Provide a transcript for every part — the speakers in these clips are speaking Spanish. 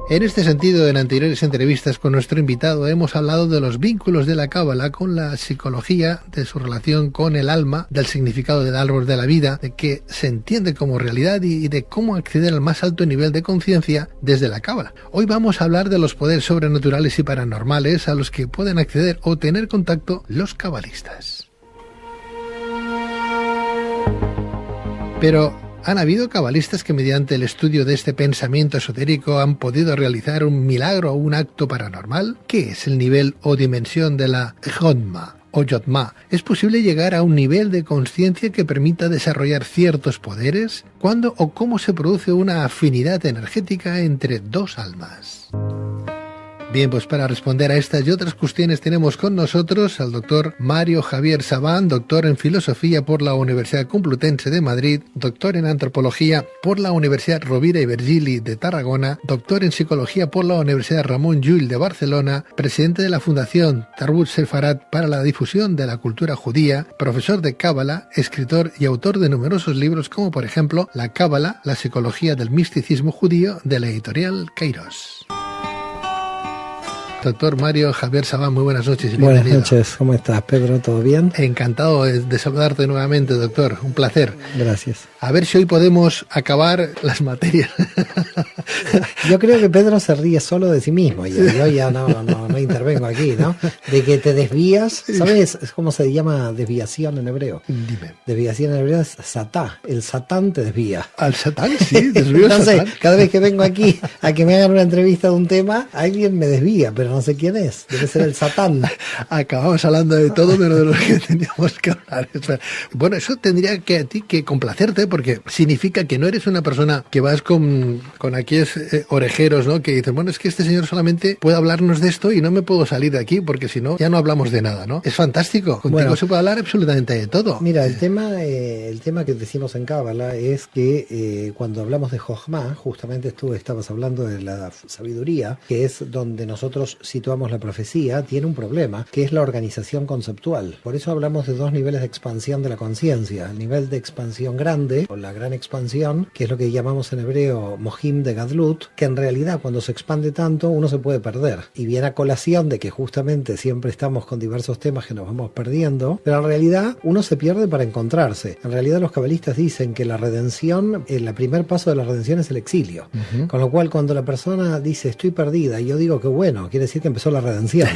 En este sentido, en anteriores entrevistas con nuestro invitado hemos hablado de los vínculos de la cábala con la psicología, de su relación con el alma, del significado del árbol de la vida, de qué se entiende como realidad y de cómo acceder al más alto nivel de conciencia desde la cábala. Hoy vamos a hablar de los poderes sobrenaturales y paranormales a los que pueden acceder o tener contacto los cabalistas. Pero ¿han habido cabalistas que mediante el estudio de este pensamiento esotérico han podido realizar un milagro o un acto paranormal? ¿Qué es el nivel o dimensión de la Jotma o Yotma? ¿Es posible llegar a un nivel de conciencia que permita desarrollar ciertos poderes? ¿Cuándo o cómo se produce una afinidad energética entre dos almas? Bien, pues para responder a estas y otras cuestiones tenemos con nosotros al doctor Mario Javier Sabán, doctor en Filosofía por la Universidad Complutense de Madrid, doctor en Antropología por la Universidad Rovira i Virgili de Tarragona, doctor en Psicología por la Universidad Ramon Llull de Barcelona, presidente de la Fundación Tarbut Sefarat para la difusión de la cultura judía, profesor de Cábala, escritor y autor de numerosos libros como por ejemplo La Cábala, la psicología del misticismo judío de la editorial Kairos. Doctor Mario Javier Sabán, muy buenas noches y bienvenido. Buenas noches, ¿cómo estás, Pedro? ¿Todo bien? Encantado de saludarte nuevamente, doctor. Un placer. Gracias. A ver si hoy podemos acabar las materias. Yo creo que Pedro se ríe solo de sí mismo. Yo ya no intervengo aquí, ¿no? De que te desvías. ¿Sabes cómo se llama desviación en hebreo? Dime. Desviación en hebreo es satá. El satán te desvía. ¿Al satán? Sí, desvío al Entonces, satán. cada vez que vengo aquí a que me hagan una entrevista de un tema, alguien me desvía, pero no sé quién es. Debe ser el satán. Acabamos hablando de todo, pero de lo que teníamos que hablar. Bueno, eso tendría que a ti que complacerte, porque significa que no eres una persona que vas con aquellos orejeros, ¿no? Que dicen, bueno, es que este señor solamente puede hablarnos de esto y no me puedo salir de aquí, porque si no, ya no hablamos de nada, ¿no? Es fantástico. Contigo se puede hablar absolutamente de todo. Mira, el tema que decimos en Cábala es que cuando hablamos de Jochma, justamente tú estabas hablando de la sabiduría, que es donde nosotros situamos la profecía, tiene un problema, que es la organización conceptual. Por eso hablamos de dos niveles de expansión de la conciencia. El nivel de expansión grande, o la gran expansión, que es lo que llamamos en hebreo Mohim de Gadlut, que en realidad cuando se expande tanto uno se puede perder. Y viene a colación de que justamente siempre estamos con diversos temas que nos vamos perdiendo, pero en realidad uno se pierde para encontrarse. En realidad los cabalistas dicen que la redención, el primer paso de la redención es el exilio. Con lo cual cuando la persona dice estoy perdida, y yo digo que bueno, quiere decir que empezó la redención.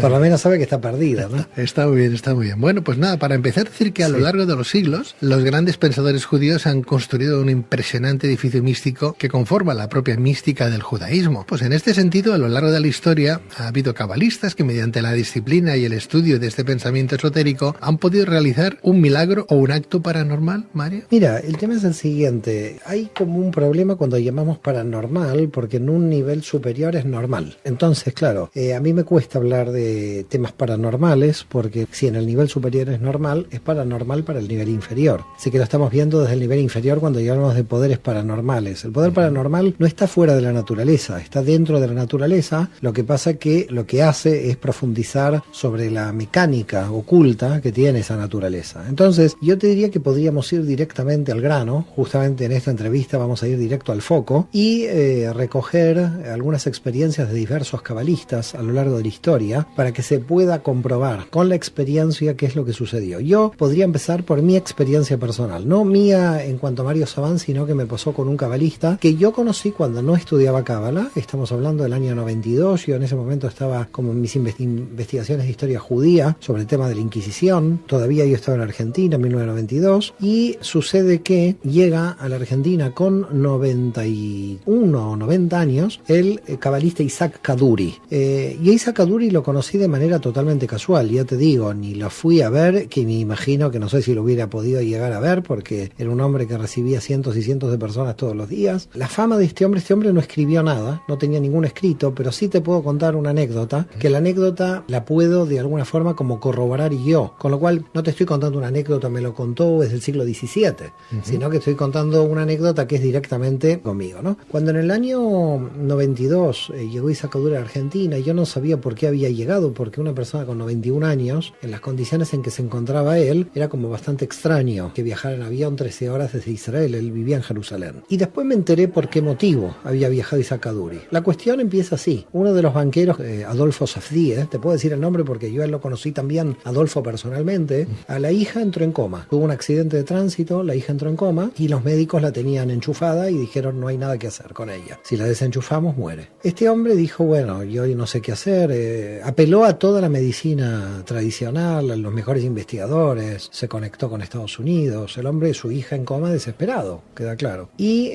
Por lo menos sabe que está perdida, ¿no? Está muy bien, está muy bien. Bueno, pues nada, para empezar, decir que a lo largo de los siglos, los grandes pensadores judíos han construido un impresionante edificio místico que conforma la propia mística del judaísmo. Pues en este sentido, a lo largo de la historia, ha habido cabalistas que mediante la disciplina y el estudio de este pensamiento esotérico han podido realizar un milagro o un acto paranormal, Mario. Mira, el tema es el siguiente. Hay como un problema cuando llamamos paranormal, porque en un nivel superior es normal. Entonces, claro, a mí me cuesta hablar de temas paranormales, porque si en el nivel superior es normal, es paranormal para el nivel inferior. Así que lo estamos viendo desde el nivel inferior cuando hablamos de poderes paranormales. El poder paranormal no está fuera de la naturaleza, está dentro de la naturaleza. Lo que pasa que lo que hace es profundizar sobre la mecánica oculta que tiene esa naturaleza. Entonces, yo te diría que podríamos ir directamente al grano. Justamente en esta entrevista vamos a ir directo al foco y recoger algunas experiencias de diversos cabalistas a lo largo de la historia para que se pueda comprobar con la experiencia qué es lo que sucedió. Yo podría empezar por mi experiencia personal, no mía en cuanto a Mario Sabán, sino que me pasó con un cabalista que yo conocí cuando no estudiaba cábala. Estamos hablando del año 92. Yo en ese momento estaba como en mis investigaciones de historia judía sobre el tema de la Inquisición. Todavía yo estaba en Argentina en 1992 y sucede que llega a la Argentina con 91 o 90 años el cabalista Isaac Kaduri. Y a Isaac Kaduri lo conocí de manera totalmente casual, ya te digo, ni lo fui a ver, que me imagino que no sé si lo hubiera podido llegar a ver porque era un hombre que recibía cientos y cientos de personas todos los días. La fama de este hombre no escribió nada, no tenía ningún escrito, pero sí te puedo contar una anécdota, que la anécdota la puedo de alguna forma como corroborar yo, con lo cual no te estoy contando una anécdota, me lo contó desde el siglo XVII, sino que estoy contando una anécdota que es directamente conmigo, ¿no? Cuando en el año 92 llegó Isaac Kaduri a Argentina, yo no sabía por qué había llegado, porque una persona con 91 años, en las condiciones en que se encontraba él, era como bastante extraño que viajara en avión 13 horas desde Israel. Él vivía en Jerusalén. Y después me enteré por qué motivo motivo había viajado Isaac Kaduri. La cuestión empieza así. Uno de los banqueros, Adolfo Safdie, te puedo decir el nombre porque yo a él lo conocí también, Adolfo personalmente, a la hija entró en coma. Tuvo un accidente de tránsito, la hija entró en coma y los médicos la tenían enchufada y dijeron no hay nada que hacer con ella. Si la desenchufamos, muere. Este hombre dijo, bueno, yo no sé qué hacer. Apeló a toda la medicina tradicional, a los mejores investigadores, se conectó con Estados Unidos. El hombre, su hija en coma, desesperado, queda claro. Y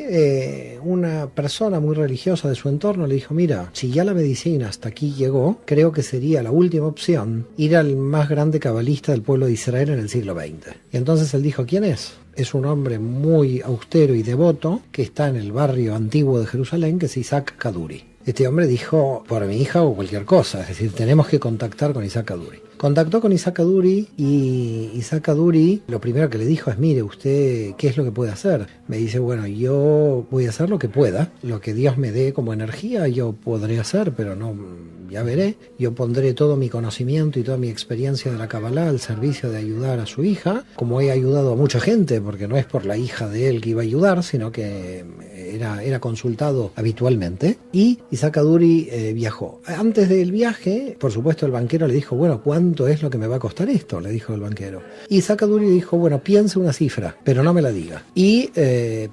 una persona muy religiosa de su entorno le dijo, mira, si ya la medicina hasta aquí llegó, creo que sería la última opción ir al más grande cabalista del pueblo de Israel en el siglo XX. Y entonces él dijo, ¿quién es? Es un hombre muy austero y devoto que está en el barrio antiguo de Jerusalén, que es Isaac Kaduri. Este hombre dijo, por mi hija o cualquier cosa, es decir, tenemos que contactar con Isaac Kaduri. Contactó con Isaac Kaduri y Isaac Kaduri lo primero que le dijo es, mire, usted, ¿qué es lo que puede hacer? Me dice, bueno, yo voy a hacer lo que pueda, lo que Dios me dé como energía yo podré hacer, pero no, ya veré. Yo pondré todo mi conocimiento y toda mi experiencia de la Kabbalah al servicio de ayudar a su hija, como he ayudado a mucha gente, porque no es por la hija de él que iba a ayudar, sino que era consultado habitualmente. Y Isaac Kaduri viajó. Antes del viaje, por supuesto, el banquero le dijo, bueno, ¿cuánto es lo que me va a costar esto? Le dijo el banquero. Y Isaac Kaduri dijo, bueno, piense una cifra, pero no me la diga. Y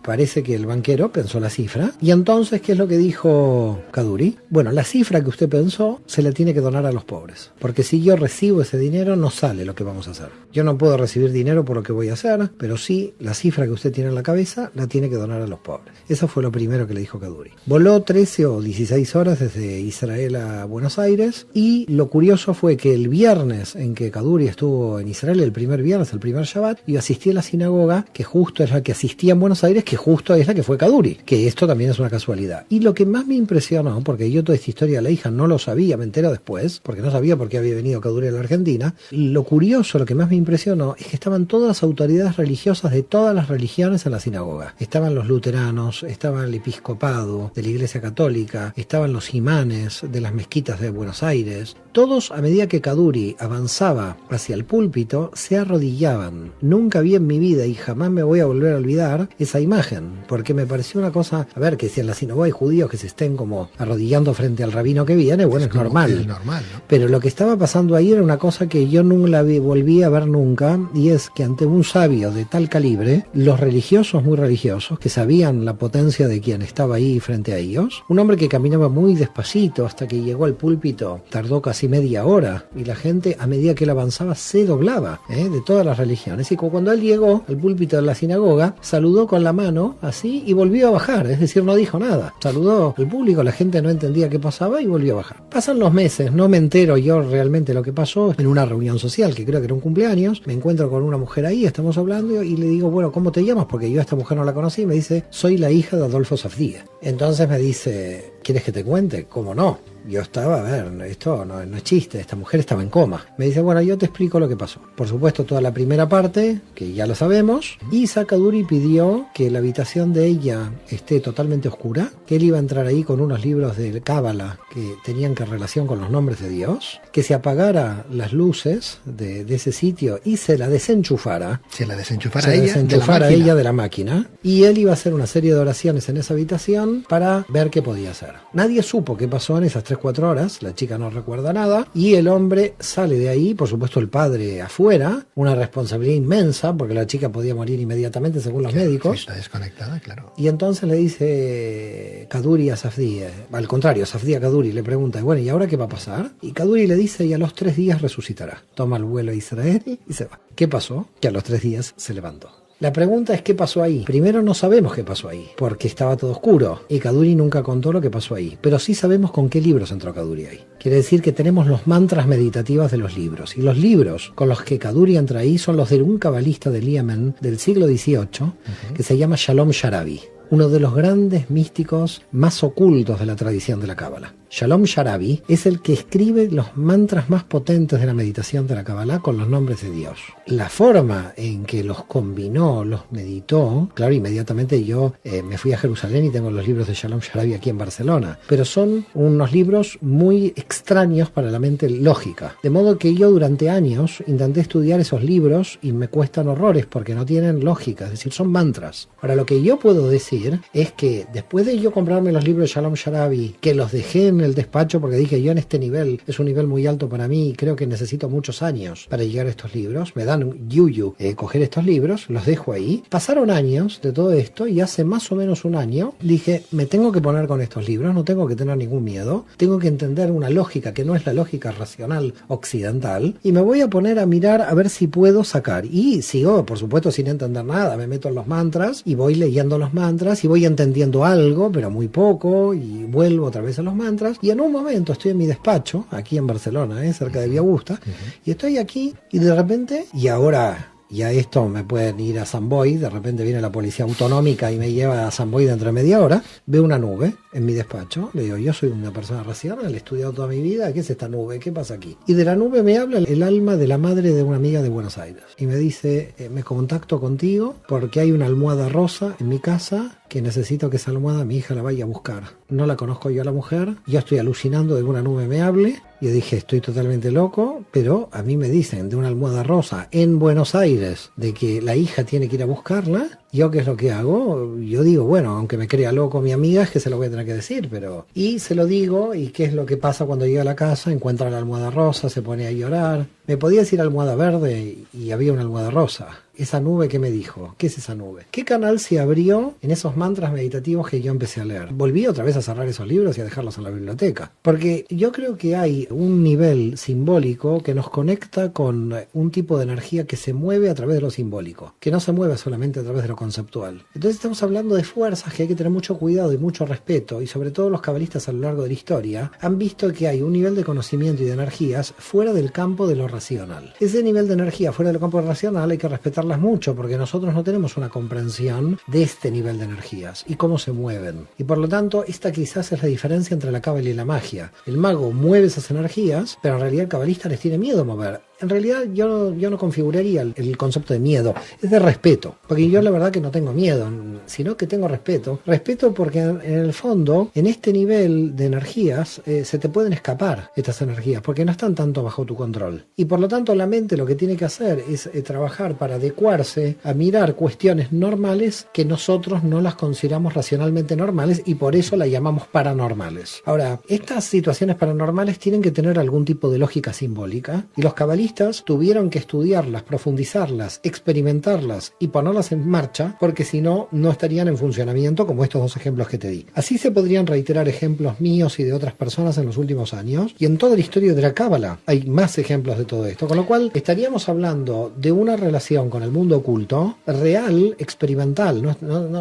parece que el banquero pensó la cifra. Y entonces, ¿qué es lo que dijo Kaduri? Bueno, la cifra que usted pensó se la tiene que donar a los pobres. Porque si yo recibo ese dinero, no sale lo que vamos a hacer. Yo no puedo recibir dinero por lo que voy a hacer, pero sí, la cifra que usted tiene en la cabeza la tiene que donar a los pobres. Eso fue lo primero que le dijo Kaduri. Voló 13 o 16 horas desde Israel a Buenos Aires y lo curioso fue que el viernes en que Kaduri estuvo en Israel, el primer viernes, el primer Shabbat, yo asistí a la sinagoga, que justo es la que asistía en Buenos Aires, que justo es la que fue Kaduri, que esto también es una casualidad. Y lo que más me impresionó, porque yo toda esta historia de la hija no lo sabía, me entero después, porque no sabía por qué había venido Kaduri a la Argentina, lo curioso, lo que más me impresionó, es que estaban todas las autoridades religiosas de todas las religiones en la sinagoga. Estaban los luteranos, estaban el episcopado de la Iglesia Católica, estaban los imanes de las mezquitas de Buenos Aires. Todos, a medida que Kaduri avanzaba hacia el púlpito, se arrodillaban. Nunca vi en mi vida y jamás me voy a volver a olvidar esa imagen, porque me pareció una cosa, a ver, que si en la sinagoga hay judíos que se estén como arrodillando frente al rabino que viene, bueno, es normal. Es normal, ¿no? Pero lo que estaba pasando ahí era una cosa que yo nunca la volví a ver nunca, y es que ante un sabio de tal calibre, los religiosos, muy religiosos, que sabían la potencia de quien estaba ahí frente a ellos, un hombre que caminaba muy despacito hasta que llegó al púlpito, tardó casi media hora, y la gente a medida que él avanzaba se doblaba, de todas las religiones, y cuando él llegó al púlpito de la sinagoga, saludó con la mano así y volvió a bajar, es decir, no dijo nada, saludó al público, la gente no entendía qué pasaba y volvió a bajar. Pasan los meses, no me entero yo realmente lo que pasó, en una reunión social, que creo que era un cumpleaños, me encuentro con una mujer ahí, estamos hablando y le digo, bueno, ¿cómo te llamas? Porque yo a esta mujer no la conocí, y me dice, soy la hija de Adolfo Safdie. Entonces me dice, ¿quieres que te cuente? ¿Cómo no? Yo estaba, a ver, esto no es chiste, esta mujer estaba en coma. Me dice, bueno, yo te explico lo que pasó. Por supuesto, toda la primera parte, que ya lo sabemos, y Isaac Kaduri pidió que la habitación de ella esté totalmente oscura, que él iba a entrar ahí con unos libros de Cábala que tenían que relación con los nombres de Dios, que se apagara las luces de ese sitio y se la desenchufara. Se desenchufara ella de la máquina, y él iba a hacer una serie de oraciones en esa habitación para ver qué podía hacer. Nadie supo qué pasó en esas 3-4 horas, la chica no recuerda nada, y el hombre sale de ahí, por supuesto el padre afuera, una responsabilidad inmensa, porque la chica podía morir inmediatamente según los médicos. Sí, está desconectada, claro. Y entonces le dice Kaduri a Safdie, al contrario, Safdie a Kaduri le pregunta, bueno, ¿y ahora qué va a pasar? Y Kaduri le dice, y a los 3 días resucitará. Toma el vuelo a Israel y se va. ¿Qué pasó? Que a los 3 días se levantó. La pregunta es ¿qué pasó ahí? Primero no sabemos qué pasó ahí, porque estaba todo oscuro, y Kaduri nunca contó lo que pasó ahí, pero sí sabemos con qué libros entró Kaduri ahí. Quiere decir que tenemos los mantras meditativos de los libros, y los libros con los que Kaduri entra ahí son los de un cabalista del Yemen del siglo XVIII, que se llama Shalom Sharabi, uno de los grandes místicos más ocultos de la tradición de la Cábala. Shalom Sharabi es el que escribe los mantras más potentes de la meditación de la Kabbalah con los nombres de Dios. La forma en que los combinó, los meditó, claro, inmediatamente yo me fui a Jerusalén y tengo los libros de Shalom Sharabi aquí en Barcelona, pero son unos libros muy extraños para la mente lógica. De modo que yo durante años intenté estudiar esos libros y me cuestan horrores porque no tienen lógica, es decir, son mantras. Ahora, lo que yo puedo decir es que después de yo comprarme los libros de Shalom Sharabi, que los dejé en el despacho porque dije yo en este nivel, es un nivel muy alto para mí y creo que necesito muchos años para llegar a estos libros, me dan un yuyu coger estos libros, los dejo ahí. Pasaron años de todo esto y hace más o menos un año dije, me tengo que poner con estos libros, no tengo que tener ningún miedo, tengo que entender una lógica que no es la lógica racional occidental y me voy a poner a mirar a ver si puedo sacar. Y sigo, por supuesto, sin entender nada, me meto en los mantras y voy leyendo los mantras y voy entendiendo algo, pero muy poco, y vuelvo otra vez a los mantras y en un momento estoy en mi despacho, aquí en Barcelona, cerca de Via Augusta, y estoy aquí y de repente, y ahora ya esto me pueden ir a San Boi, de repente viene la policía autonómica y me lleva a San Boi dentro de media hora, veo una nube en mi despacho, le digo, yo soy una persona racional, he estudiado toda mi vida, ¿qué es esta nube? ¿Qué pasa aquí? Y de la nube me habla el alma de la madre de una amiga de Buenos Aires y me dice, me contacto contigo porque hay una almohada rosa en mi casa que necesito que esa almohada mi hija la vaya a buscar. No la conozco yo a la mujer, yo estoy alucinando de que una nube me hable. Yo dije, estoy totalmente loco, pero a mí me dicen de una almohada rosa en Buenos Aires, de que la hija tiene que ir a buscarla. ¿Yo qué es lo que hago? Yo digo, bueno, aunque me crea loco mi amiga, es que se lo voy a tener que decir, pero... Y se lo digo, ¿y qué es lo que pasa cuando llega a la casa? Encuentra la almohada rosa, se pone a llorar. Me podía decir almohada verde y había una almohada rosa. Esa nube que me dijo, ¿qué es esa nube? ¿Qué canal se abrió en esos mantras meditativos que yo empecé a leer? Volví otra vez a cerrar esos libros y a dejarlos en la biblioteca. Porque yo creo que hay un nivel simbólico que nos conecta con un tipo de energía que se mueve a través de lo simbólico, que no se mueve solamente a través de lo conceptual. Entonces estamos hablando de fuerzas que hay que tener mucho cuidado y mucho respeto, y sobre todo los cabalistas a lo largo de la historia han visto que hay un nivel de conocimiento y de energías fuera del campo de lo racional. Ese nivel de energía fuera del campo racional hay que respetarlas mucho, porque nosotros no tenemos una comprensión de este nivel de energías y cómo se mueven. Y por lo tanto, esta quizás es la diferencia entre la cábala y la magia. El mago mueve esas energías, pero en realidad el cabalista les tiene miedo a mover. En realidad yo no configuraría el concepto de miedo, es de respeto, porque yo la verdad que no tengo miedo, sino que tengo respeto. Respeto porque en el fondo, en este nivel de energías, se te pueden escapar estas energías, porque no están tanto bajo tu control. Y por lo tanto la mente lo que tiene que hacer es trabajar para adecuarse a mirar cuestiones normales que nosotros no las consideramos racionalmente normales y por eso las llamamos paranormales. Ahora, estas situaciones paranormales tienen que tener algún tipo de lógica simbólica y los cabalistas tuvieron que estudiarlas, profundizarlas, experimentarlas y ponerlas en marcha, porque si no, no estarían en funcionamiento como estos dos ejemplos que te di. Así se podrían reiterar ejemplos míos y de otras personas en los últimos años, y en toda la historia de la Cábala hay más ejemplos de todo esto, con lo cual estaríamos hablando de una relación con el mundo oculto real, experimental.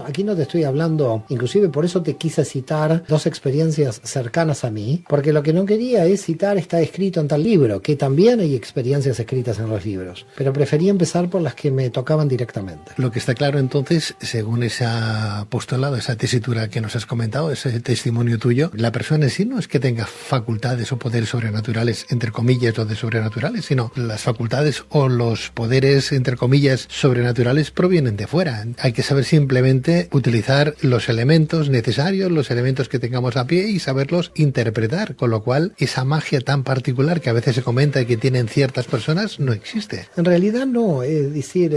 Aquí no te estoy hablando, inclusive por eso te quise citar dos experiencias cercanas a mí, porque lo que no quería es citar está escrito en tal libro, que también hay experiencias escritas en los libros, pero prefería empezar por las que me tocaban directamente. Lo que está claro entonces, según ese apostolado, esa tesitura que nos has comentado, ese testimonio tuyo, la persona en sí no es que tenga facultades o poderes sobrenaturales, entre comillas, o de sobrenaturales, sino las facultades o los poderes, entre comillas, sobrenaturales provienen de fuera. Hay que saber simplemente utilizar los elementos necesarios, los elementos que tengamos a pie y saberlos interpretar, con lo cual esa magia tan particular que a veces se comenta y que tienen ciertas personas no existe. En realidad no, es decir,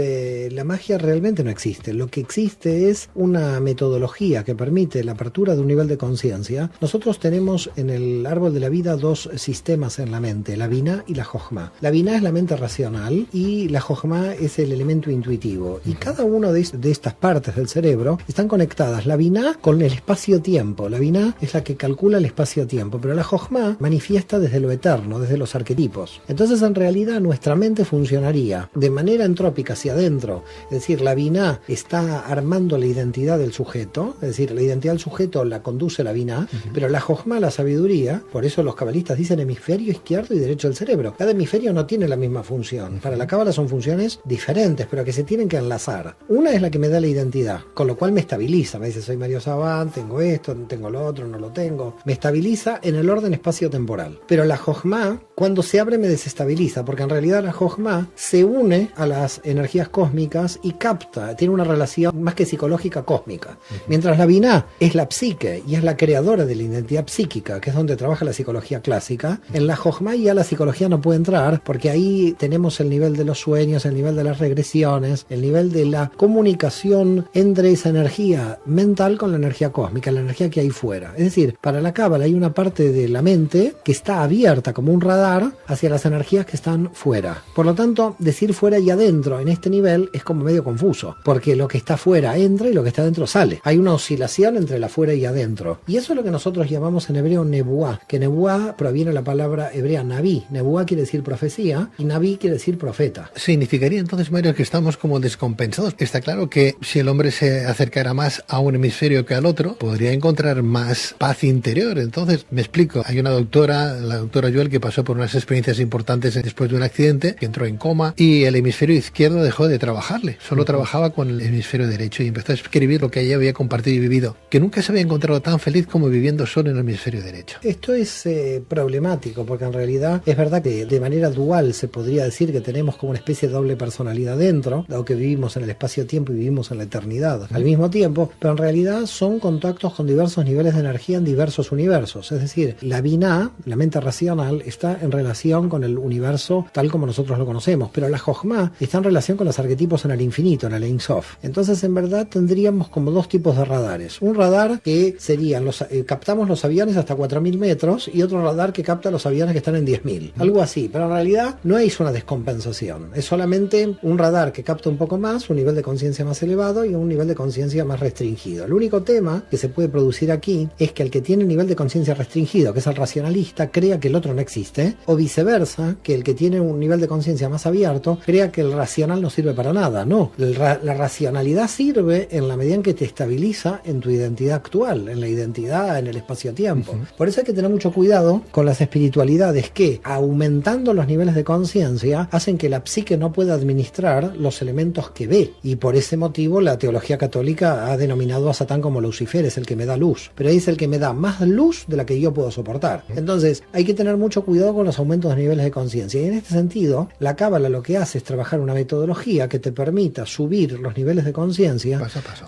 la magia realmente no existe. Lo que existe es una metodología que permite la apertura de un nivel de conciencia. Nosotros tenemos en el árbol de la vida dos sistemas en la mente, la Binah y la Jochma. La Binah es la mente racional y la Jochma es el elemento intuitivo. Y cada una de estas partes del cerebro están conectadas. La Binah con el espacio-tiempo. La Binah es la que calcula el espacio-tiempo, pero la Jochma manifiesta desde lo eterno, desde los arquetipos. Entonces, en realidad, realidad nuestra mente funcionaría de manera entrópica hacia adentro, es decir, la Binah está armando la identidad del sujeto, es decir, la identidad del sujeto la conduce la Binah, pero la Jochma, la sabiduría, por eso los cabalistas dicen hemisferio izquierdo y derecho del cerebro. Cada hemisferio no tiene la misma función. Para la cábala son funciones diferentes, pero que se tienen que enlazar. Una es la que me da la identidad, con lo cual me estabiliza. Me dice, soy Mario Sabán, tengo esto, tengo lo otro, no lo tengo. Me estabiliza en el orden espacio-temporal. Pero la Jochma, cuando se abre, me desestabiliza, porque en realidad la Jochma se une a las energías cósmicas y capta, tiene una relación más que psicológica cósmica. Mientras la Binah es la psique y es la creadora de la identidad psíquica, que es donde trabaja la psicología clásica, en la Jochma ya la psicología no puede entrar, porque ahí tenemos el nivel de los sueños, el nivel de las regresiones, el nivel de la comunicación entre esa energía mental con la energía cósmica, la energía que hay fuera. Es decir, para la cábala hay una parte de la mente que está abierta como un radar hacia las energías que están fuera. Por lo tanto, decir fuera y adentro en este nivel es como medio confuso, porque lo que está fuera entra y lo que está adentro sale. Hay una oscilación entre la fuera y adentro. Y eso es lo que nosotros llamamos en hebreo nebuá, que nebuá proviene de la palabra hebrea naví. Nebuá quiere decir profecía y naví quiere decir profeta. Significaría entonces, Mario, que estamos como descompensados. Está claro que si el hombre se acercara más a un hemisferio que al otro, podría encontrar más paz interior. Entonces, me explico. Hay una doctora, la doctora Joel, que pasó por unas experiencias importantes después de un accidente, que entró en coma y el hemisferio izquierdo dejó de trabajarle. Solo trabajaba con el hemisferio derecho y empezó a escribir lo que ella había compartido y vivido, que nunca se había encontrado tan feliz como viviendo solo en el hemisferio derecho. Esto es problemático, porque en realidad es verdad que de manera dual se podría decir que tenemos como una especie de doble personalidad dentro, dado que vivimos en el espacio-tiempo y vivimos en la eternidad al mismo tiempo, pero en realidad son contactos con diversos niveles de energía en diversos universos. Es decir, la Binah, la mente racional, está en relación con el universo tal como nosotros lo conocemos, pero la Jochma está en relación con los arquetipos en el infinito, en el Ein Sof. Entonces, en verdad, tendríamos como dos tipos de radares. Un radar que serían, captamos los aviones hasta 4.000 metros, y otro radar que capta los aviones que están en 10.000. Algo así, pero en realidad no es una descompensación. Es solamente un radar que capta un poco más, un nivel de conciencia más elevado y un nivel de conciencia más restringido. El único tema que se puede producir aquí es que el que tiene el nivel de conciencia restringido, que es el racionalista, crea que el otro no existe, o viceversa, que el que tiene un nivel de conciencia más abierto crea que el racional no sirve para nada. No, la racionalidad sirve en la medida en que te estabiliza en tu identidad actual, en la identidad en el espacio-tiempo. Por eso hay que tener mucho cuidado con las espiritualidades que, aumentando los niveles de conciencia, hacen que la psique no pueda administrar los elementos que ve, y por ese motivo la teología católica ha denominado a Satán como Lucifer, es el que me da luz, pero es el que me da más luz de la que yo puedo soportar. Entonces hay que tener mucho cuidado con los aumentos de niveles de conciencia, y en este sentido la cábala lo que hace es trabajar una metodología que te permita subir los niveles de conciencia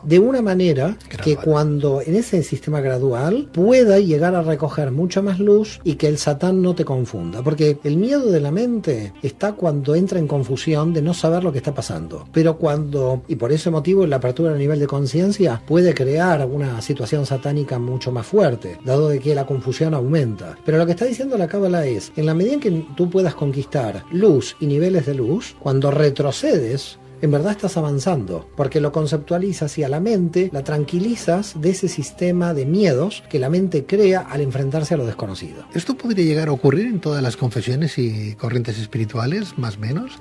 de una manera que cuando en ese sistema gradual pueda llegar a recoger mucha más luz y que el Satán no te confunda, porque el miedo de la mente está cuando entra en confusión de no saber lo que está pasando, pero y por ese motivo la apertura a nivel de conciencia puede crear una situación satánica mucho más fuerte, dado de que la confusión aumenta. Pero lo que está diciendo la cábala es, en la medida en que tú puedas conquistar luz y niveles de luz, cuando retrocedes, en verdad estás avanzando, porque lo conceptualizas y a la mente la tranquilizas de ese sistema de miedos que la mente crea al enfrentarse a lo desconocido. ¿Esto podría llegar a ocurrir en todas las confesiones y corrientes espirituales, más o menos?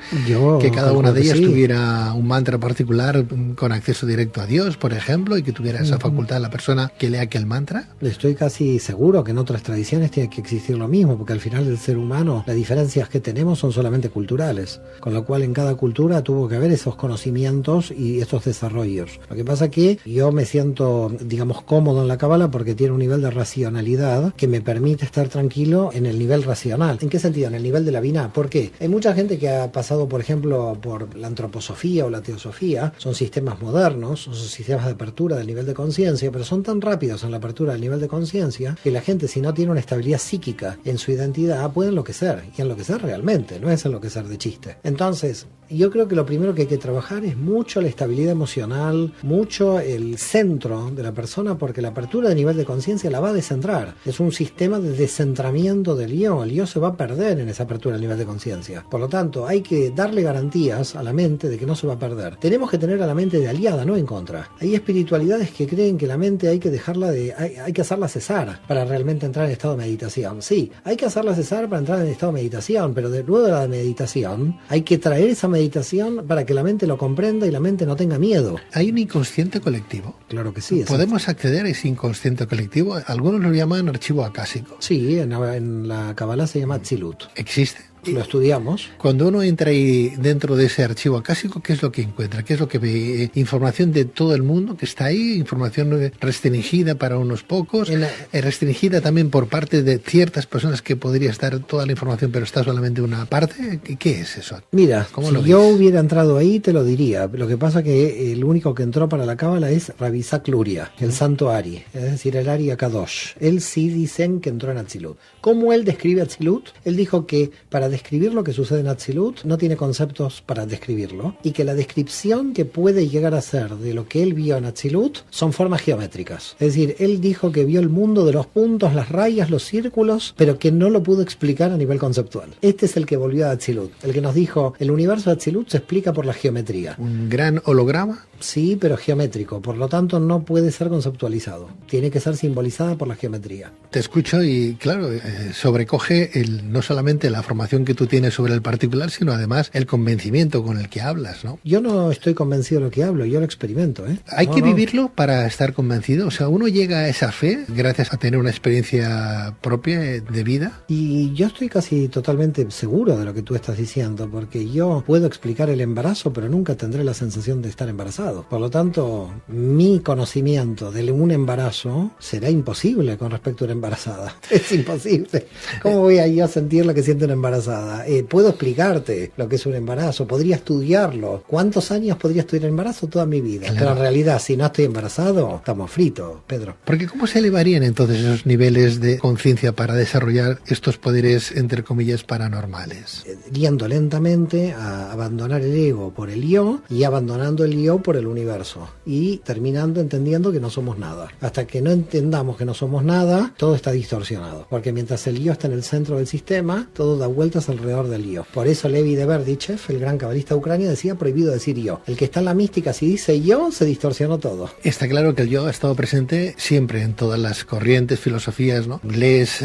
Que cada una de ellas tuviera un mantra particular con acceso directo a Dios, por ejemplo, y que tuviera esa facultad la persona que lea aquel mantra. Estoy casi seguro que en otras tradiciones tiene que existir lo mismo, porque al final del ser humano las diferencias que tenemos son solamente culturales, con lo cual en cada cultura tuvo que haber esos conocimientos y estos desarrollos. Lo que pasa es que yo me siento, digamos, cómodo en la cábala porque tiene un nivel de racionalidad que me permite estar tranquilo en el nivel racional. ¿En qué sentido? En el nivel de la Binah. ¿Por qué? Hay mucha gente que ha pasado, por ejemplo, por la antroposofía o la teosofía. Son sistemas modernos, son sistemas de apertura del nivel de conciencia, pero son tan rápidos en la apertura del nivel de conciencia que la gente, si no tiene una estabilidad psíquica en su identidad, puede enloquecer. Y enloquecer realmente, no es enloquecer de chiste. Entonces, Yo creo que lo primero que hay que trabajar es mucho la estabilidad emocional, mucho el centro de la persona, porque la apertura de nivel de conciencia la va a descentrar. Es un sistema de descentramiento del yo. El yo se va a perder en esa apertura del nivel de conciencia. Por lo tanto, hay que darle garantías a la mente de que no se va a perder. Tenemos que tener a la mente de aliada, no en contra. Hay espiritualidades que creen que la mente hay que dejarla hay que hacerla cesar para realmente entrar en estado de meditación. Sí, hay que hacerla cesar para entrar en estado de meditación, pero luego de la meditación hay que traer esa meditación para que la mente lo comprenda y la mente no tenga miedo. ¿Hay un inconsciente colectivo? Claro que sí. ¿Podemos acceder a ese inconsciente colectivo? Algunos lo llaman archivo acásico. Sí, en la Kabbalah se llama Atzilut. ¿Existe? Lo estudiamos. Cuando uno entra ahí dentro de ese archivo acásico, ¿qué es lo que encuentra? ¿Qué es lo que ve? Información de todo el mundo que está ahí, información restringida para unos pocos, restringida también por parte de ciertas personas que podría estar toda la información, pero está solamente una parte. ¿Qué es eso? Mira, si yo hubiera entrado ahí, te lo diría. Lo que pasa que el único que entró para la Cábala es Rabbi Isaac Luria, el santo Ari, es decir, el Ari Akadosh. Él sí dicen que entró en Atzilut. ¿Cómo él describe Atzilut? Él dijo que para describir lo que sucede en Atzilut no tiene conceptos para describirlo, y que la descripción que puede llegar a ser de lo que él vio en Atzilut son formas geométricas. Es decir, él dijo que vio el mundo de los puntos, las rayas, los círculos, pero que no lo pudo explicar a nivel conceptual. Este es el que volvió a Atzilut, el que nos dijo, el universo de Atzilut se explica por la geometría. ¿Un gran holograma? Sí, pero geométrico, por lo tanto no puede ser conceptualizado, tiene que ser simbolizada por la geometría. Te escucho y claro, sobrecoge no solamente la formación que tú tienes sobre el particular, sino además el convencimiento con el que hablas, ¿no? Yo no estoy convencido de lo que hablo, yo lo experimento, ¿eh? Hay que vivirlo para estar convencido, o sea, uno llega a esa fe gracias a tener una experiencia propia de vida. Y yo estoy casi totalmente seguro de lo que tú estás diciendo, porque yo puedo explicar el embarazo, pero nunca tendré la sensación de estar embarazado. Por lo tanto, mi conocimiento de un embarazo será imposible con respecto a una embarazada. Es imposible. ¿Cómo voy a yo a sentir lo que siente una embarazada? Puedo explicarte lo que es un embarazo, podría estudiarlo. ¿Cuántos años podría estudiar embarazo? Toda mi vida. Claro. Pero en realidad, si no estoy embarazado, estamos fritos, Pedro. Porque ¿cómo se elevarían entonces esos niveles de conciencia para desarrollar estos poderes, entre comillas, paranormales? Yendo lentamente a abandonar el ego por el yo, y abandonando el yo por el universo, y terminando entendiendo que no somos nada. Hasta que no entendamos que no somos nada, todo está distorsionado, porque mientras el yo está en el centro del sistema, todo da vueltas alrededor del yo. Por eso Levi de Berdichev, el gran cabalista de Ucrania, decía prohibido decir yo. El que está en la mística, si dice yo, se distorsionó todo. Está claro que el yo ha estado presente siempre en todas las corrientes, filosofías, ¿no? Lees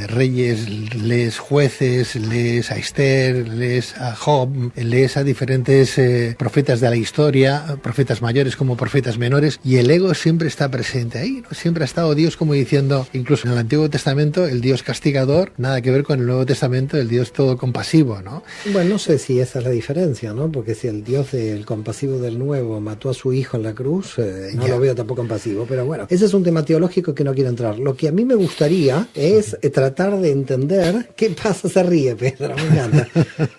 reyes, lees jueces, lees a Esther, lees a Job, lees a diferentes profetas de la historia, profetas mayores como profetas menores, y el ego siempre está presente ahí, ¿no? Siempre ha estado Dios como diciendo, incluso en el Antiguo Testamento, el Dios castigador, nada que ver con el Nuevo Testamento, el Dios todo compasivo, ¿no? Bueno, no sé si esa es la diferencia, ¿no? Porque si el Dios del compasivo del Nuevo mató a su hijo en la cruz, no lo veo tampoco compasivo, pero bueno, ese es un tema teológico que no quiero entrar. Lo que a mí me gustaría es tratar de entender qué pasa. Se ríe Pedro, me encanta.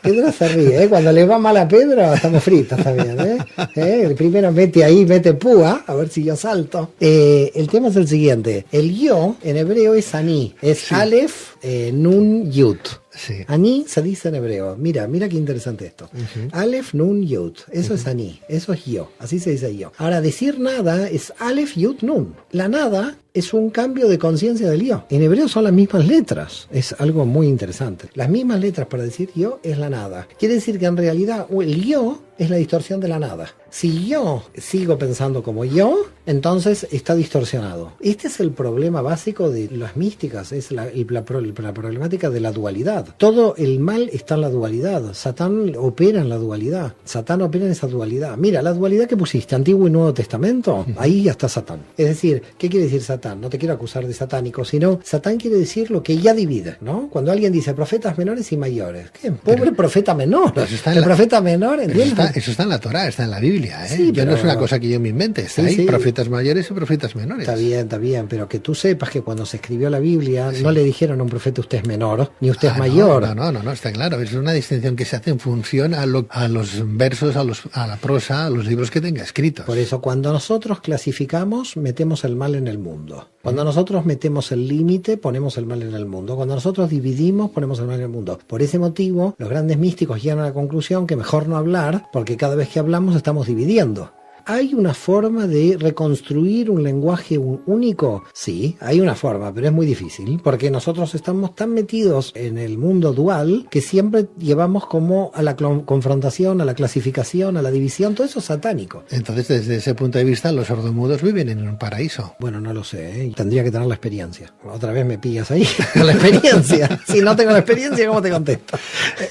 Pedro se ríe, ¿eh? Cuando le va mal a Pedro, estamos fritos también, ¿eh? Primero mete púa, a ver si yo salto. El tema es el siguiente. El yo en hebreo es ani, es sí. Aleph, Nun, Yud. Sí. Ani se dice en hebreo. Mira qué interesante esto. Aleph, Nun, Yud. Eso es Ani. Eso es yo. Así se dice yo. Ahora, decir nada es Aleph, Yud, Nun. La nada es un cambio de conciencia del yo. En hebreo son las mismas letras. Es algo muy interesante. Las mismas letras para decir yo es la nada. Quiere decir que en realidad el yo es la distorsión de la nada. Si yo sigo pensando como yo, entonces está distorsionado. Este es el problema básico de las místicas, es la problemática de la dualidad. Todo el mal está en la dualidad. Satán opera en la dualidad. Satán opera en esa dualidad. Mira, la dualidad que pusiste, Antiguo y Nuevo Testamento, ahí ya está Satán. Es decir, ¿qué quiere decir Satán? No te quiero acusar de satánico, sino Satán quiere decir lo que ya divide, ¿no? Cuando alguien dice profetas menores y mayores, ¿qué? Pobre profeta menor. El profeta menor, ¿entiendes? Eso está en la Torá, está en la Biblia, ¿eh? Sí, no es una cosa que yo me invente, está ahí, profetas mayores y profetas menores. Está bien, pero que tú sepas que cuando se escribió la Biblia no le dijeron a un profeta usted es menor, ni usted es mayor. No, está claro, es una distinción que se hace en función a los versos, a la prosa, a los libros que tenga escritos. Por eso cuando nosotros clasificamos, metemos el mal en el mundo. mundo. Cuando nosotros metemos el límite, ponemos el mal en el mundo. Cuando nosotros dividimos, ponemos el mal en el mundo. Por ese motivo, los grandes místicos llegan a la conclusión que mejor no hablar, porque cada vez que hablamos estamos dividiendo. ¿Hay una forma de reconstruir un lenguaje único? Sí, hay una forma, pero es muy difícil, porque nosotros estamos tan metidos en el mundo dual que siempre llevamos como a la confrontación, a la clasificación, a la división, todo eso es satánico. Entonces, desde ese punto de vista, los sordomudos viven en un paraíso. Bueno, no lo sé, ¿eh? Tendría que tener la experiencia. Otra vez me pillas ahí, con la experiencia. Si no tengo la experiencia, ¿cómo te contesto?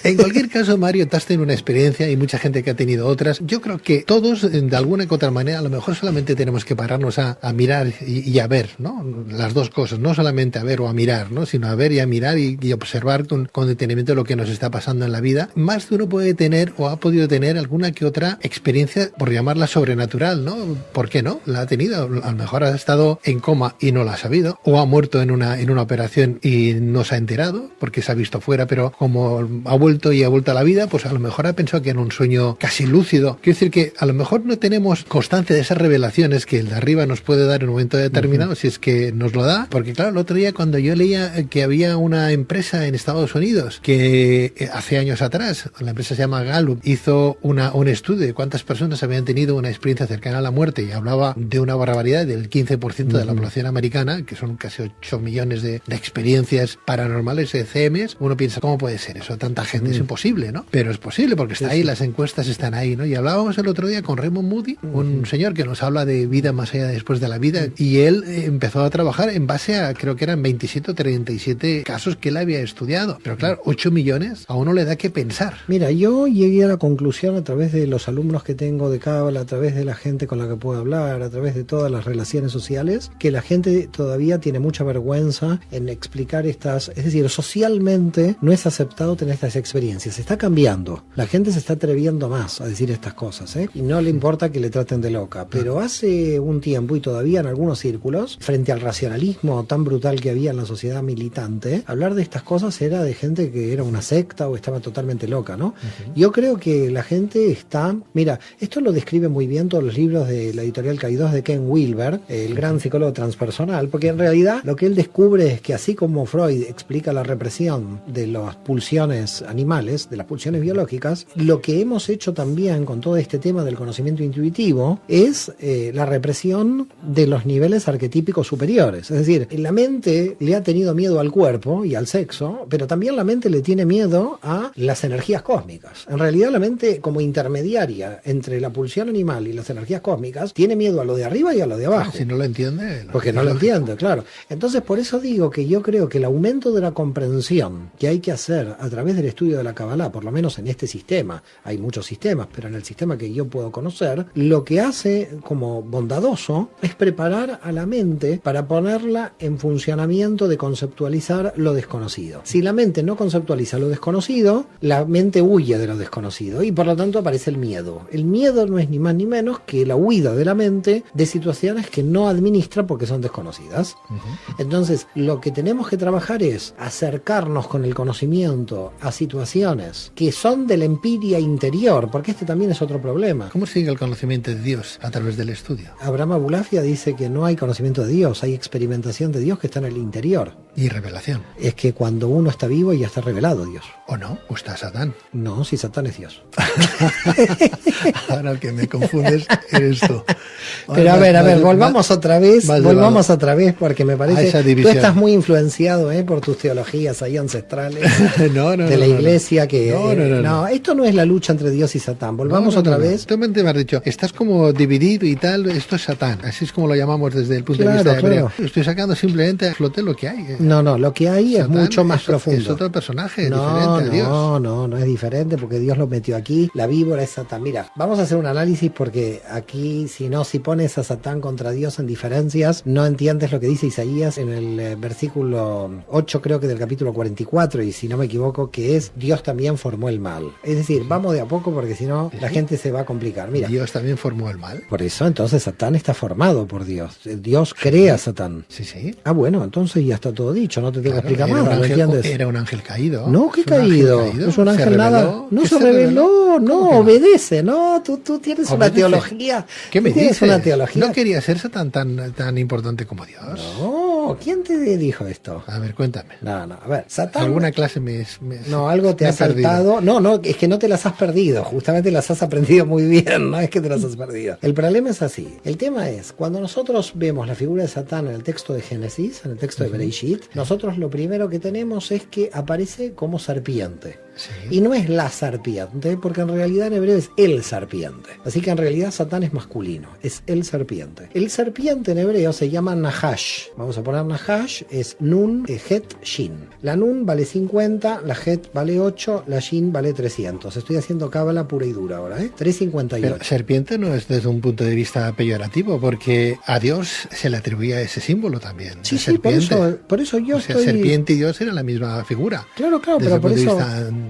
En cualquier caso, Mario, tú has tenido una experiencia y mucha gente que ha tenido otras. Yo creo que todos, de alguna que otra manera, a lo mejor solamente tenemos que pararnos a mirar y a ver, ¿no? Las dos cosas, no solamente a ver o a mirar, ¿no? Sino a ver y a mirar y observar con detenimiento lo que nos está pasando en la vida. Más de uno puede tener o ha podido tener alguna que otra experiencia, por llamarla sobrenatural, ¿no? ¿Por qué no? La ha tenido. A lo mejor ha estado en coma y no la ha sabido, o ha muerto en una operación y no se ha enterado, porque se ha visto fuera, pero como ha vuelto a la vida, pues a lo mejor ha pensado que era un sueño casi lúcido. Quiero decir que a lo mejor no tenemos constancia de esas revelaciones que el de arriba nos puede dar en un momento determinado, si es que nos lo da, porque claro, el otro día cuando yo leía que había una empresa en Estados Unidos que hace años atrás, la empresa se llama Gallup, hizo un estudio de cuántas personas habían tenido una experiencia cercana a la muerte y hablaba de una barbaridad del 15% de la población americana, que son casi 8 millones de experiencias paranormales, ECMs, uno piensa, ¿cómo puede ser eso? Tanta gente, es imposible, ¿no? Pero es posible porque está ahí, las encuestas están ahí, ¿no? Y hablábamos el otro día con Raymond Moody, un señor que nos habla de vida más allá de después de la vida, y él empezó a trabajar en base a, creo que eran 27 o 37 casos que él había estudiado, pero claro, 8 millones a uno le da que pensar. Mira, yo llegué a la conclusión a través de los alumnos que tengo de Cábala, a través de la gente con la que puedo hablar, a través de todas las relaciones sociales, que la gente todavía tiene mucha vergüenza en explicar estas, es decir, socialmente no es aceptado tener estas experiencias, se está cambiando, la gente se está atreviendo más a decir estas cosas, ¿eh? Y no le importa que le traten de loca, pero hace un tiempo y todavía en algunos círculos, frente al racionalismo tan brutal que había en la sociedad militante, hablar de estas cosas era de gente que era una secta o estaba totalmente loca, ¿no? Yo creo que la gente está, mira, esto lo describe muy bien todos los libros de la editorial K2 de Ken Wilber, el gran psicólogo transpersonal, porque en realidad lo que él descubre es que así como Freud explica la represión de las pulsiones animales, de las pulsiones biológicas, lo que hemos hecho también con todo este tema del conocimiento intuitivo es la represión de los niveles arquetípicos superiores. Es decir, la mente le ha tenido miedo al cuerpo y al sexo, pero también la mente le tiene miedo a las energías cósmicas. En realidad la mente, como intermediaria entre la pulsión animal y las energías cósmicas, tiene miedo a lo de arriba y a lo de abajo. Si no lo entiende... Porque no lo entiende, claro. Entonces, por eso digo que yo creo que el aumento de la comprensión que hay que hacer a través del estudio de la Kabbalah, por lo menos en este sistema, hay muchos sistemas, pero en el sistema que yo puedo conocer, lo que hace como bondadoso es preparar a la mente para ponerla en funcionamiento de conceptualizar lo desconocido. Si la mente no conceptualiza lo desconocido, la mente huye de lo desconocido y por lo tanto aparece el miedo. El miedo no es ni más ni menos que la huida de la mente de situaciones que no administra porque son desconocidas. Entonces, lo que tenemos que trabajar es acercarnos con el conocimiento a situaciones que son de la empiria interior, porque este también es otro problema. ¿Cómo sigue el conocimiento de Dios a través del estudio? Abraham Abulafia dice que no hay conocimiento de Dios, hay experimentación de Dios que está en el interior. Y revelación. Es que cuando uno está vivo ya está revelado Dios. ¿O no? ¿O está Satán? No, si Satán es Dios. Ahora el que me confundes eres tú. Pero a ver, volvamos otra vez, porque me parece que tú estás muy influenciado por tus teologías ahí ancestrales de la iglesia que... No, esto no es la lucha entre Dios y Satán. Volvamos otra vez. Tú me has dicho, estás como dividido y tal, esto es Satán. Así es como lo llamamos desde el punto de vista hebreo. Estoy sacando simplemente a flote lo que hay. No, lo que hay Satán es mucho más profundo. Es otro personaje diferente a Dios. No es diferente porque Dios lo metió aquí. La víbora es Satán. Mira, vamos a hacer un análisis porque aquí, si pones a Satán contra Dios en diferencias, no entiendes lo que dice Isaías en el versículo 8, creo que del capítulo 44, y si no me equivoco, que es Dios también formó el mal. Es decir, vamos de a poco porque si no la gente se va a complicar. Mira, Dios también también formó el mal. Por eso, entonces, Satán está formado por Dios. Dios crea a Satán. Sí, sí. Ah, bueno, entonces ya está todo dicho, no te tengo que explicar Era nada, un ¿lo ángel, entiendes? era un ángel caído. No, ¿qué caído? Es un ángel nada. No se reveló, no, obedece, no, tú tienes una teología. ¿Qué me dices? Una teología. ¿No quería ser Satán tan importante como Dios? No, ¿quién te dijo esto? A ver, cuéntame. No, a ver, Satán... ¿Alguna clase No, algo te ha saltado. No, es que no te las has perdido, justamente las has aprendido muy bien, no es que te las has perdido. El problema es así, el tema es, cuando nosotros vemos la figura de Satán en el texto de Génesis, en el texto de Bereshit, nosotros lo primero que tenemos es que aparece como serpiente. Sí. Y no es la serpiente, porque en realidad en hebreo es el serpiente. Así que en realidad Satán es masculino, es el serpiente. El serpiente en hebreo se llama Nahash. Vamos a poner Nahash, es Nun, Het, Shin. La Nun vale 50, la Het vale 8, la Shin vale 300. Estoy haciendo cábala pura y dura ahora, 358. Pero serpiente no es desde un punto de vista peyorativo, porque a Dios se le atribuía ese símbolo también. Sí, por eso yo estoy... serpiente y Dios era la misma figura. Claro, pero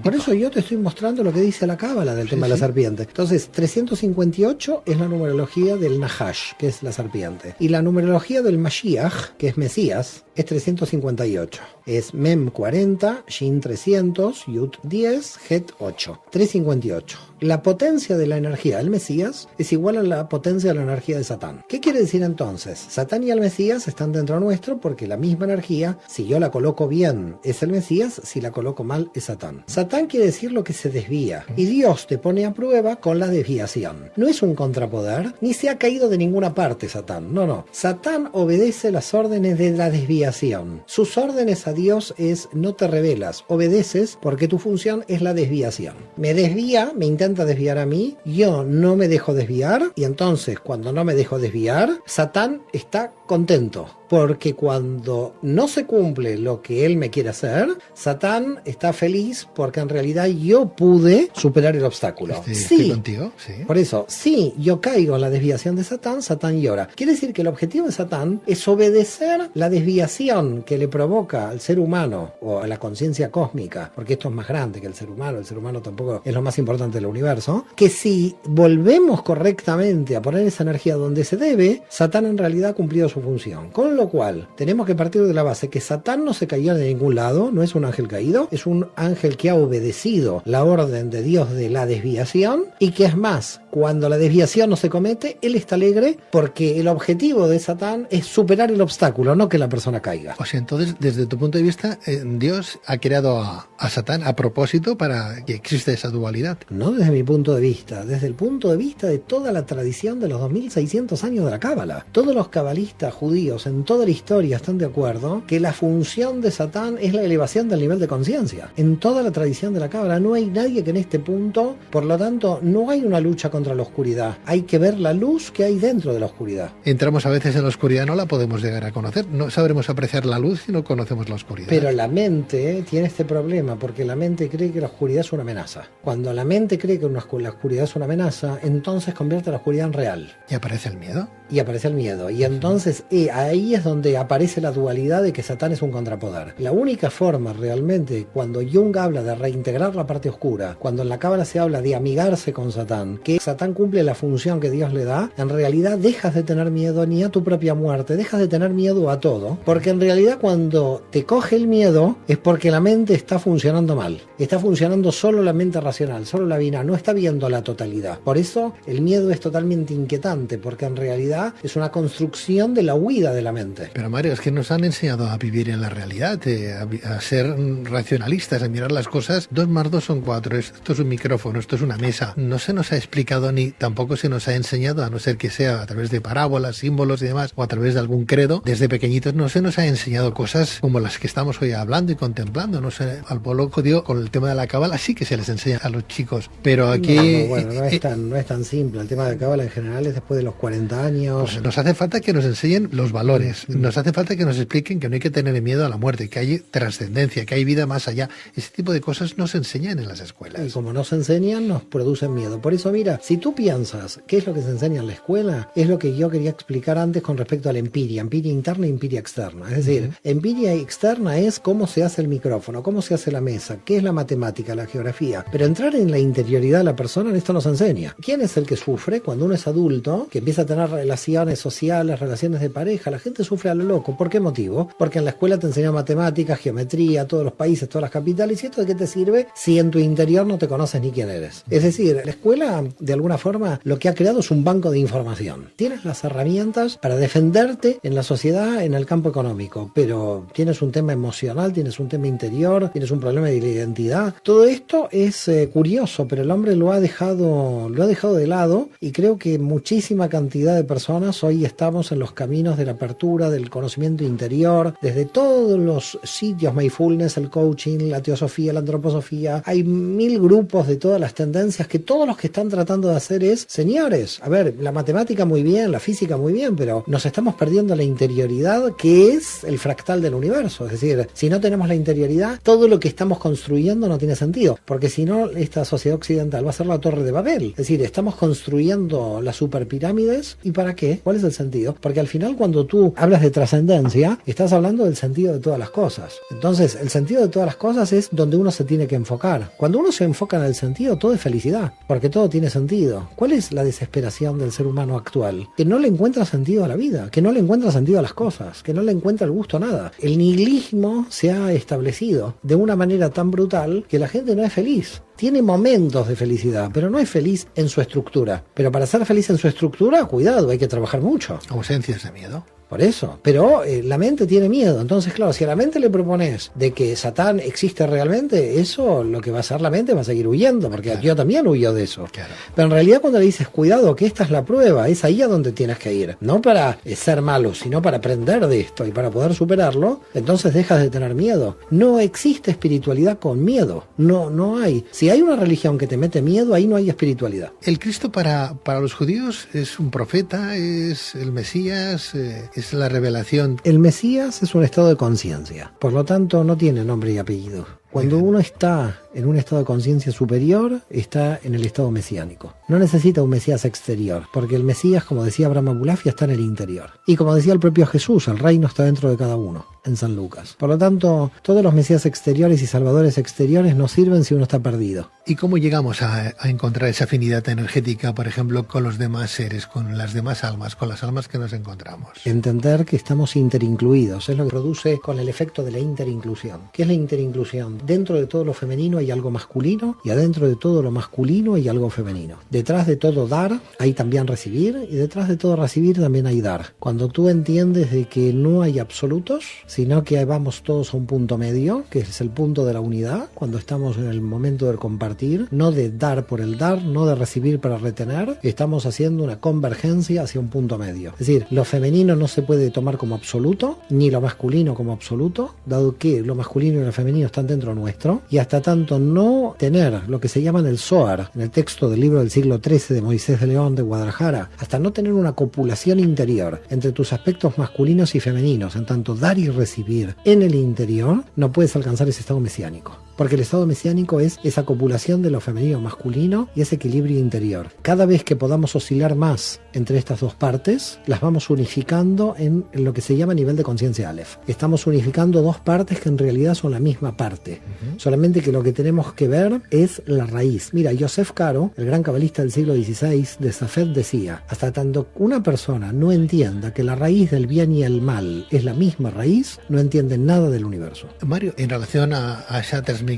por eso yo te estoy mostrando lo que dice la cábala del tema de la serpiente. Entonces, 358 es la numerología del Nahash, que es la serpiente. Y la numerología del Mashiach, que es Mesías, es 358. Es Mem 40, Shin 300, Yud 10, Het 8. 358. La potencia de la energía del Mesías es igual a la potencia de la energía de Satán. ¿Qué quiere decir entonces? Satán y el Mesías están dentro nuestro porque la misma energía, si yo la coloco bien, es el Mesías, si la coloco mal, es Satán. Satán quiere decir lo que se desvía, y Dios te pone a prueba con la desviación. No es un contrapoder, ni se ha caído de ninguna parte Satán. No. Satán obedece las órdenes de la desviación. Sus órdenes a Dios es: no te rebelas, obedeces porque tu función es la desviación. Me desvía, me intenta desviar a mí, yo no me dejo desviar, y entonces cuando no me dejo desviar, Satán está contento, porque cuando no se cumple lo que él me quiere hacer, Satán está feliz porque en realidad yo pude superar el obstáculo. Estoy contigo, sí. Por eso, si yo caigo en la desviación de Satán, Satán llora. Quiere decir que el objetivo de Satán es obedecer la desviación que le provoca al ser humano o a la conciencia cósmica, porque esto es más grande que el ser humano tampoco es lo más importante del universo, que si volvemos correctamente a poner esa energía donde se debe, Satán en realidad ha cumplido su función. Con lo cual, tenemos que partir de la base que Satán no se cayó de ningún lado, no es un ángel caído, es un ángel que ha obedecido la orden de Dios de la desviación, y que es más, cuando la desviación no se comete, él está alegre porque el objetivo de Satán es superar el obstáculo, no que la persona caiga. O sea, entonces, desde tu punto de vista, Dios ha creado a Satán a propósito para que exista esa dualidad. No desde mi punto de vista, desde el punto de vista de toda la tradición de los 2600 años de la cábala. Todos los cabalistas judíos en toda la historia están de acuerdo que la función de Satán es la elevación del nivel de conciencia. En toda la tradición de la cábala no hay nadie que en este punto, por lo tanto, no hay una lucha contra la oscuridad. Hay que ver la luz que hay dentro de la oscuridad. Entramos a veces en la oscuridad, no la podemos llegar a conocer. No sabremos apreciar la luz si no conocemos la oscuridad. Pero la mente tiene este problema porque la mente cree que la oscuridad es una amenaza. Cuando la mente cree que la oscuridad es una amenaza, entonces convierte la oscuridad en real. ¿Y aparece el miedo? Y aparece el miedo. Y entonces ahí es donde aparece la dualidad de que Satán es un contrapoder. La única forma realmente, cuando Jung habla de reintegrar la parte oscura, cuando en la cábala se habla de amigarse con Satán, que Satán cumple la función que Dios le da, en realidad dejas de tener miedo ni a tu propia muerte, dejas de tener miedo a todo, porque en realidad cuando te coge el miedo es porque la mente está funcionando mal. Está funcionando solo la mente racional, solo la binaria, no está viendo la totalidad. Por eso el miedo es totalmente inquietante, porque en realidad es una construcción de la huida de la mente. Pero Mario, es que nos han enseñado a vivir en la realidad, a ser racionalistas, a mirar las cosas. 2 más 2 son 4, esto es un micrófono, esto es una mesa. No se nos ha explicado ni tampoco se nos ha enseñado, a no ser que sea a través de parábolas, símbolos y demás, o a través de algún credo. Desde pequeñitos no se nos ha enseñado cosas como las que estamos hoy hablando y contemplando. No sé, al pueblo judío con el tema de la cábala sí que se les enseña a los chicos, pero aquí... No es tan simple. El tema de la cábala en general es después de los 40 años. Pues nos hace falta que nos enseñen también los valores. Nos hace falta que nos expliquen que no hay que tener miedo a la muerte, que hay trascendencia, que hay vida más allá. Ese tipo de cosas no se enseñan en las escuelas. Y como no se enseñan, nos producen miedo. Por eso, mira, si tú piensas qué es lo que se enseña en la escuela, es lo que yo quería explicar antes con respecto a la empiria interna y empiria externa. Es decir, empiria externa es cómo se hace el micrófono, cómo se hace la mesa, qué es la matemática, la geografía. Pero entrar en la interioridad de la persona, esto nos enseña. ¿Quién es el que sufre cuando uno es adulto, que empieza a tener relaciones sociales, relaciones de pareja? La gente sufre a lo loco. ¿Por qué motivo? Porque en la escuela te enseñan matemáticas, geometría, todos los países, todas las capitales. ¿Y esto de qué te sirve si en tu interior no te conoces ni quién eres? Es decir, la escuela, de alguna forma, lo que ha creado es un banco de información. Tienes las herramientas para defenderte en la sociedad, en el campo económico, pero tienes un tema emocional, tienes un tema interior, tienes un problema de la identidad. Todo esto es curioso, pero el hombre lo ha dejado de lado, y creo que muchísima cantidad de personas hoy estamos en los caminos de la apertura, del conocimiento interior, desde todos los sitios, mindfulness, el coaching, la teosofía, la antroposofía. Hay 1000 grupos de todas las tendencias que todos los que están tratando de hacer es, señores, a ver, la matemática muy bien, la física muy bien, pero nos estamos perdiendo la interioridad, que es el fractal del universo. Es decir, si no tenemos la interioridad, todo lo que estamos construyendo no tiene sentido, porque si no, esta sociedad occidental va a ser la Torre de Babel. Es decir, estamos construyendo las superpirámides, ¿y para qué? ¿Cuál es el sentido? Porque al final, cuando tú hablas de trascendencia, estás hablando del sentido de todas las cosas. Entonces, el sentido de todas las cosas es donde uno se tiene que enfocar. Cuando uno se enfoca en el sentido, todo es felicidad, porque todo tiene sentido. ¿Cuál es la desesperación del ser humano actual? Que no le encuentra sentido a la vida, que no le encuentra sentido a las cosas, que no le encuentra el gusto a nada. El nihilismo se ha establecido de una manera tan brutal que la gente no es feliz. Tiene momentos de felicidad, pero no es feliz en su estructura. Pero para ser feliz en su estructura, cuidado, hay que trabajar mucho. Ausencias de miedo. Por eso, pero la mente tiene miedo. Entonces, claro, si a la mente le propones de que Satán existe realmente, eso lo que va a hacer la mente va a seguir huyendo, porque claro, yo también huyo de eso. Claro. Pero en realidad, cuando le dices, cuidado, que esta es la prueba, es ahí a donde tienes que ir. No para ser malo, sino para aprender de esto y para poder superarlo, entonces dejas de tener miedo. No existe espiritualidad con miedo. No hay. Si hay una religión que te mete miedo, ahí no hay espiritualidad. El Cristo para los judíos es un profeta, es el Mesías, es la revelación. El Mesías es un estado de conciencia, por lo tanto no tiene nombre y apellido. Cuando uno está en un estado de conciencia superior, está en el estado mesiánico. No necesita un Mesías exterior, porque el Mesías, como decía Abraham Abulafia, está en el interior. Y como decía el propio Jesús, el reino está dentro de cada uno, en San Lucas. Por lo tanto, todos los Mesías exteriores y salvadores exteriores no sirven si uno está perdido. ¿Y cómo llegamos a encontrar esa afinidad energética, por ejemplo, con los demás seres, con las demás almas, con las almas que nos encontramos? Entender que estamos interincluidos, es lo que produce con el efecto de la interinclusión. ¿Qué es la interinclusión? Dentro de todo lo femenino hay algo masculino, y adentro de todo lo masculino hay algo femenino. Detrás de todo dar hay también recibir, y detrás de todo recibir también hay dar. Cuando tú entiendes de que no hay absolutos, sino que vamos todos a un punto medio, que es el punto de la unidad, cuando estamos en el momento del compartir, no de dar por el dar, no de recibir para retener, estamos haciendo una convergencia hacia un punto medio. Es decir, lo femenino no se puede tomar como absoluto, ni lo masculino como absoluto, dado que lo masculino y lo femenino están dentro nuestro, y hasta tanto no tener lo que se llama en el Zohar, en el texto del libro del siglo XIII de Moisés de León de Guadalajara, hasta no tener una copulación interior entre tus aspectos masculinos y femeninos, en tanto dar y recibir en el interior, no puedes alcanzar ese estado mesiánico. Porque el estado mesiánico es esa copulación de lo femenino masculino y ese equilibrio interior. Cada vez que podamos oscilar más entre estas dos partes, las vamos unificando en lo que se llama nivel de conciencia Aleph. Estamos unificando dos partes que en realidad son la misma parte. Solamente que lo que tenemos que ver es la raíz. Mira, Yosef Karo, el gran cabalista del siglo XVI de Safed, decía, hasta tanto una persona no entienda que la raíz del bien y el mal es la misma raíz, no entiende nada del universo. Mario, en relación a esa transmigración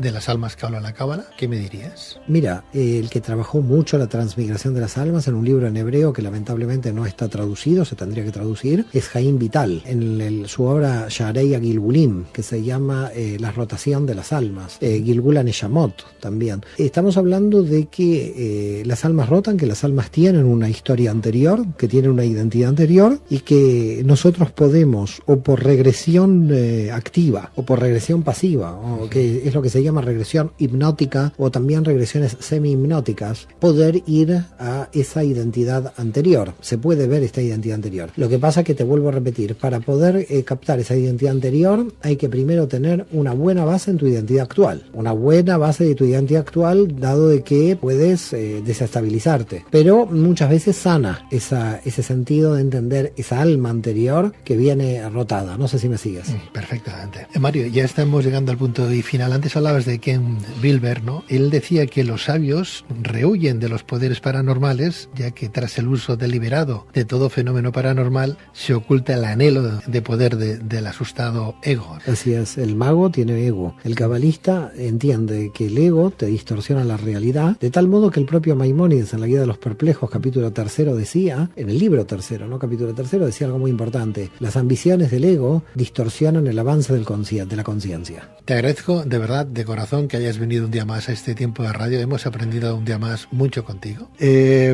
de las almas que habla la Cábala, ¿qué me dirías? Mira, el que trabajó mucho la transmigración de las almas en un libro en hebreo que lamentablemente no está traducido, se tendría que traducir, es Jaim Vital, en su obra Shaarei Agilgulim, que se llama Las rotaciones regeneración de las almas. Gilgula Neshamot también. Estamos hablando de que las almas rotan, que las almas tienen una historia anterior, que tienen una identidad anterior y que nosotros podemos, o por regresión activa, o por regresión pasiva, o que es lo que se llama regresión hipnótica, o también regresiones semi-hipnóticas, poder ir a esa identidad anterior. Se puede ver esta identidad anterior. Lo que pasa que, te vuelvo a repetir, para poder captar esa identidad anterior hay que primero tener una buena base en tu identidad actual. Una buena base de tu identidad actual, dado de que puedes desestabilizarte. Pero muchas veces sana ese sentido de entender esa alma anterior que viene rotada. No sé si me sigues. Perfectamente. Mario, ya estamos llegando al punto y final. Antes hablabas de Ken Wilber, ¿no? Él decía que los sabios rehuyen de los poderes paranormales, ya que tras el uso deliberado de todo fenómeno paranormal se oculta el anhelo de poder del asustado ego. Así es, el mago tiene ego. El cabalista entiende que el ego te distorsiona la realidad, de tal modo que el propio Maimónides en la Guía de los Perplejos, capítulo 3, decía, en el libro 3, no capítulo 3, decía algo muy importante: las ambiciones del ego distorsionan el avance de la conciencia. Te agradezco de verdad, de corazón, que hayas venido un día más a este tiempo de radio. Hemos aprendido un día más mucho contigo.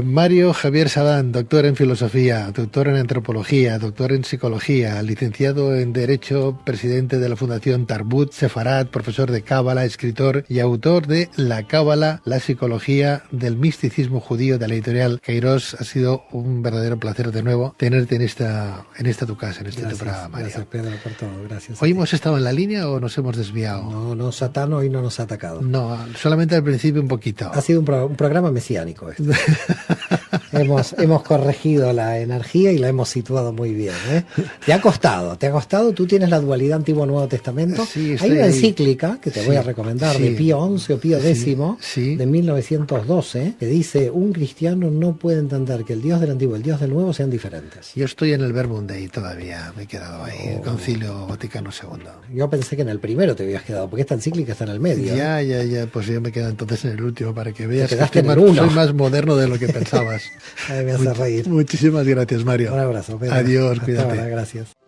Mario Javier Sadán, doctor en filosofía, doctor en antropología, doctor en psicología, licenciado en Derecho, presidente de la Fundación Tarbut Sefarad, profesor de Cábala, escritor y autor de La Cábala, la psicología del misticismo judío, de la editorial Kairos. Ha sido un verdadero placer de nuevo tenerte en esta tu casa, en este programa, Mario. Gracias, Pedro, por todo. Gracias. ¿Hoy hemos estado en la línea o nos hemos desviado? No, Satán hoy no nos ha atacado. No, solamente al principio un poquito. Ha sido un programa mesiánico este. hemos corregido la energía y la hemos situado muy bien, ¿eh? Te ha costado. Tú tienes la dualidad Antiguo-Nuevo Testamento. Sí, hay una encíclica que te voy a recomendar, de Pío XI o Pío X, de 1912, que dice: un cristiano no puede entender que el Dios del Antiguo y el Dios del Nuevo sean diferentes. Yo estoy en el Verbum Dei todavía, me he quedado ahí, el Concilio Vaticano II. Yo pensé que en el primero te habías quedado, porque esta encíclica está en el medio. Ya, pues yo me quedo entonces en el último, para que veas que soy más moderno de lo que pensabas. Ay, me hace reír. Muchísimas gracias, Mario. Un abrazo, Pedro. Adiós, Hasta cuídate. ahora, gracias.